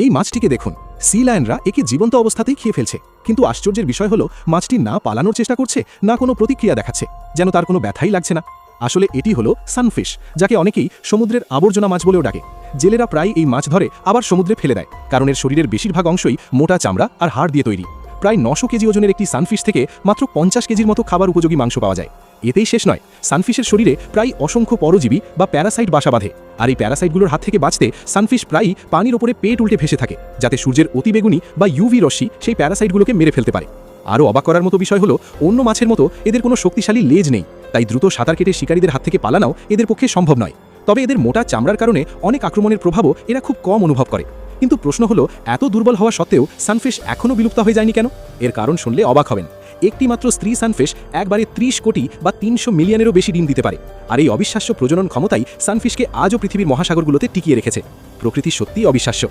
এই মাছটিকে দেখুন, সি লায়নরা একে জীবন্ত অবস্থাতেই খেয়ে ফেলছে। কিন্তু আশ্চর্যের বিষয় হলো মাছটি না পালানোর চেষ্টা করছে, না কোনো প্রতিক্রিয়া দেখাচ্ছে, যেন তার কোনো ব্যথাই লাগছে না। আসলে এটি হলো সানফিশ, যাকে অনেকেই সমুদ্রের আবর্জনা মাছ বলেও ডাকে। জেলেরা প্রায় এই মাছ ধরে আবার সমুদ্রে ফেলে দেয়, কারণ এর শরীরের বেশিরভাগ অংশই মোটা চামড়া আর হাড় দিয়ে তৈরি। প্রায় 900 কেজি ওজনের একটি সানফিশ থেকে মাত্র 50 কেজির মতো খাবার উপযোগী মাংস পাওয়া যায়। এতেই শেষ নয়, সানফিশের শরীরে প্রায় অসংখ্য পরজীবী বা প্যারাসাইট বাসা বাঁধে। আর এই প্যারাসাইটগুলোর হাত থেকে বাঁচতে সানফিশ প্রায়ই পানির ওপরে পেট উল্টে ভেসে থাকে, যাতে সূর্যের অতিবেগুনি বা ইউভি রশ্মি সেই প্যারাসাইটগুলোকে মেরে ফেলতে পারে। আরও অবাক করার মতো বিষয় হলো, অন্য মাছের মতো এদের কোনো শক্তিশালী লেজ নেই, তাই দ্রুত সাঁতার কেটে শিকারীদের হাত থেকে পালানোও এদের পক্ষে সম্ভব নয়। তবে এদের মোটা চামড়ার কারণে অনেক আক্রমণের প্রভাবও এরা খুব কম অনুভব করে। কিন্তু প্রশ্ন হলো, এত দুর্বল হওয়া সত্ত্বেও সানফিশ এখনও বিলুপ্ত হয়ে যায়নি কেন? এর কারণ শুনলে অবাক হবেন। একটি মাত্র স্ত্রী সানফিশ একবারে 30 কোটি বা 300 মিলিয়নেরও বেশি ডিম দিতে পারে। আর এই অবিশ্বাস্য প্রজনন ক্ষমতাই সানফিশকে আজও পৃথিবীর মহাসাগরগুলোতে টিকিয়ে রেখেছে। প্রকৃতি সত্যিই অবিশ্বাস্য।